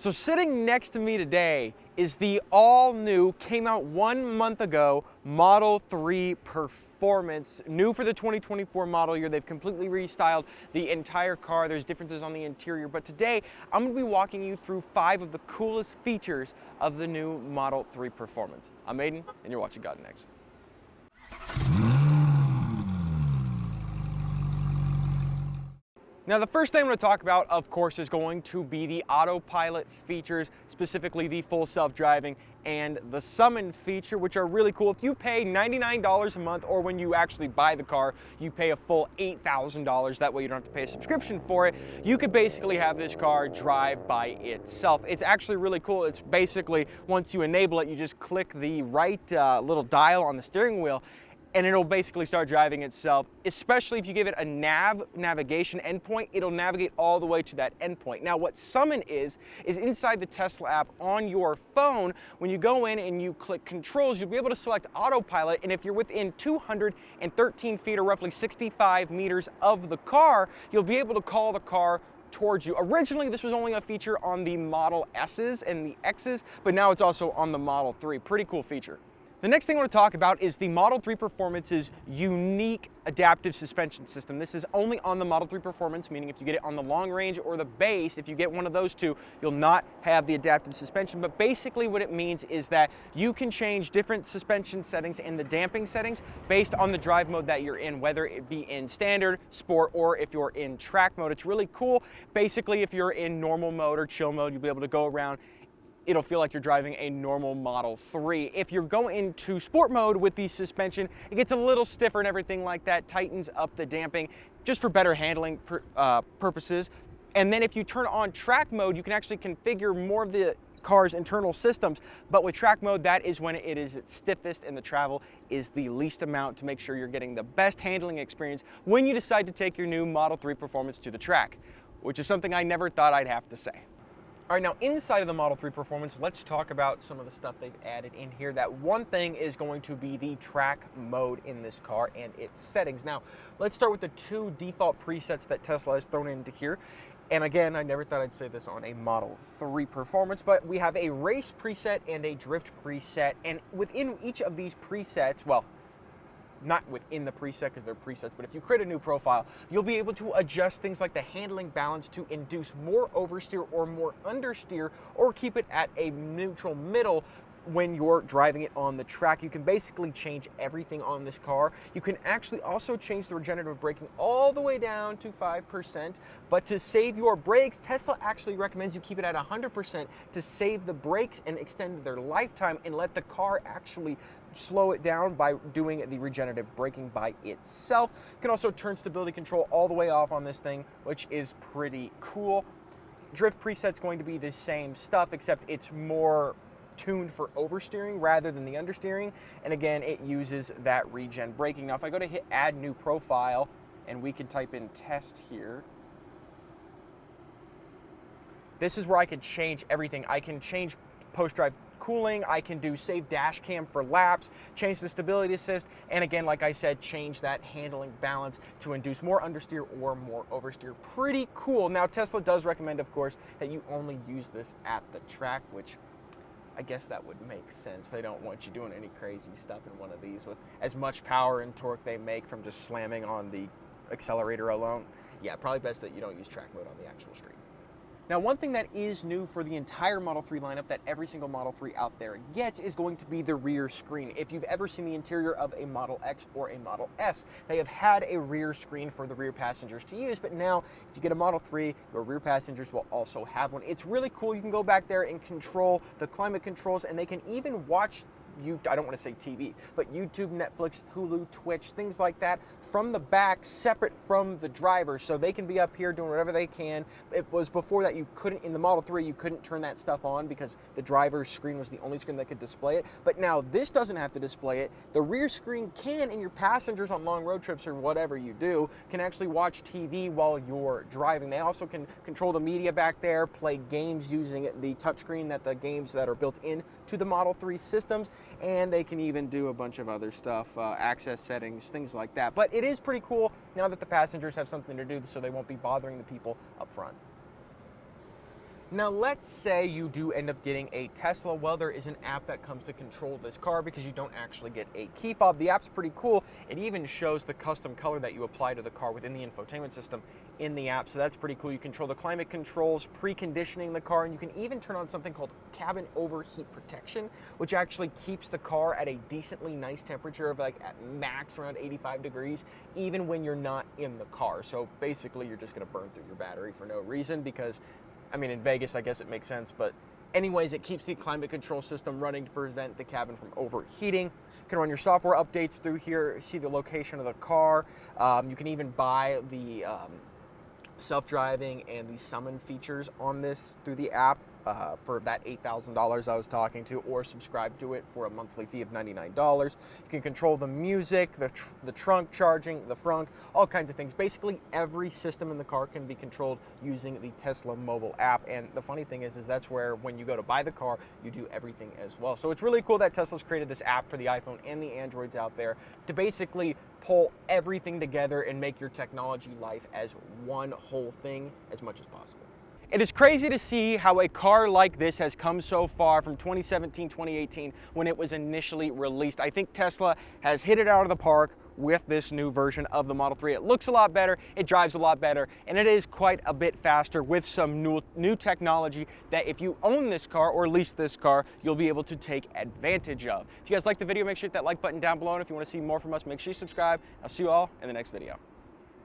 So sitting next to me today is the all-new, came out 1 month ago, Model 3 Performance. New for the 2024 model year. They've completely restyled the entire car. There's differences on the interior, but today I'm going to be walking you through 5 of the coolest features of the new Model 3 Performance. I'm Aiden, and you're watching God Next. Now, the first thing I'm going to talk about, of course, is going to be the Autopilot features, specifically the full self-driving and the summon feature, which are really cool. If you pay $99 a month, or when you actually buy the car, you pay a full $8,000, that way you don't have to pay a subscription for it, you could basically have this car drive by itself. It's actually really cool. It's basically, once you enable it, you just click the right little dial on the steering wheel, and it'll basically start driving itself. Especially if you give it a navigation endpoint, it'll navigate all the way to that endpoint. Now, what Summon is inside the Tesla app on your phone. When you go in and you click controls, you'll be able to select Autopilot, and if you're within 213 feet or roughly 65 meters of the car, you'll be able to call the car towards you. Originally, this was only a feature on the Model S's and the X's, but now it's also on the Model 3. Pretty cool feature. The next thing I want to talk about is the Model 3 Performance's unique adaptive suspension system. This is only on the Model 3 Performance, meaning if you get it on the long range or the base, if you get one of those two, you'll not have the adaptive suspension. But basically what it means is that you can change different suspension settings and the damping settings based on the drive mode that you're in, whether it be in standard, sport, or if you're in track mode. It's really cool. Basically, if you're in normal mode or chill mode, you'll be able to go around. It'll feel like you're driving a normal Model 3. If you're going into sport mode with the suspension, it gets a little stiffer and everything like that, tightens up the damping just for better handling purposes. And then if you turn on track mode, you can actually configure more of the car's internal systems. But with track mode, that is when it is its stiffest and the travel is the least amount to make sure you're getting the best handling experience when you decide to take your new Model 3 Performance to the track, which is something I never thought I'd have to say. All right, now inside of the Model 3 Performance, let's talk about some of the stuff they've added in here. That one thing is going to be the track mode in this car and its settings. Now, let's start with the 2 default presets that Tesla has thrown into here. And again, I never thought I'd say this on a Model 3 Performance, but we have a race preset and a drift preset. And within each of these presets, well, not within the preset because they're presets, but if you create a new profile, you'll be able to adjust things like the handling balance to induce more oversteer or more understeer, or keep it at a neutral middle when you're driving it on the track. You can basically change everything on this car. You can actually also change the regenerative braking all the way down to 5%, but to save your brakes, Tesla actually recommends you keep it at 100% to save the brakes and extend their lifetime and let the car actually slow it down by doing the regenerative braking by itself. You can also turn stability control all the way off on this thing, which is pretty cool. Drift preset's going to be the same stuff, except it's more tuned for oversteering rather than the understeering, and again, it uses that regen braking. Now, if I go to hit add new profile, and we can type in test here, this is where I can change everything. I can change post-drive cooling, I can do save dash cam for laps, change the stability assist, and again, like I said, change that handling balance to induce more understeer or more oversteer. Pretty cool. Now, Tesla does recommend, of course, that you only use this at the track, which I guess that would make sense. They don't want you doing any crazy stuff in one of these with as much power and torque they make from just slamming on the accelerator alone. Yeah, probably best that you don't use track mode on the actual street. Now, one thing that is new for the entire Model 3 lineup that every single Model 3 out there gets is going to be the rear screen. If you've ever seen the interior of a Model X or a Model S, they have had a rear screen for the rear passengers to use, but now if you get a Model 3, your rear passengers will also have one. It's really cool. You can go back there and control the climate controls, and they can even watch I don't want to say TV, but YouTube, Netflix, Hulu, Twitch, things like that from the back, separate from the driver, so they can be up here doing whatever they can. It was before that you couldn't, in the Model 3, you couldn't turn that stuff on because the driver's screen was the only screen that could display it, but now this doesn't have to display it. The rear screen can, and your passengers on long road trips or whatever you do can actually watch TV while you're driving. They also can control the media back there, play games using the touchscreen that the games that are built in to the Model 3 systems, and they can even do a bunch of other stuff, access settings, things like that. But it is pretty cool now that the passengers have something to do, so they won't be bothering the people up front. Now, let's say you do end up getting a Tesla. Well, there is an app that comes to control this car because you don't actually get a key fob. The app's pretty cool. It even shows the custom color that you apply to the car within the infotainment system in the app, so that's pretty cool. You control the climate controls, preconditioning the car, and you can even turn on something called cabin overheat protection, which actually keeps the car at a decently nice temperature of like at max around 85 degrees, even when you're not in the car. So basically, you're just gonna burn through your battery for no reason because, I mean, in Vegas, I guess it makes sense, but anyways, it keeps the climate control system running to prevent the cabin from overheating. You can run your software updates through here, see the location of the car. You can even buy the self-driving and the summon features on this through the app for that $8,000 I was talking to, or subscribe to it for a monthly fee of $99. You can control the music, the trunk charging, the frunk, all kinds of things. Basically, every system in the car can be controlled using the Tesla mobile app. And the funny thing is that's where when you go to buy the car, you do everything as well. So it's really cool that Tesla's created this app for the iPhone and the Androids out there to basically pull everything together and make your technology life as one whole thing as much as possible. It is crazy to see how a car like this has come so far from 2017, 2018 when it was initially released. I think Tesla has hit it out of the park with this new version of the Model 3. It looks a lot better, it drives a lot better, and it is quite a bit faster with some new technology that if you own this car or lease this car, you'll be able to take advantage of. If you guys like the video, make sure to hit that like button down below, and if you want to see more from us, make sure you subscribe. I'll see you all in the next video.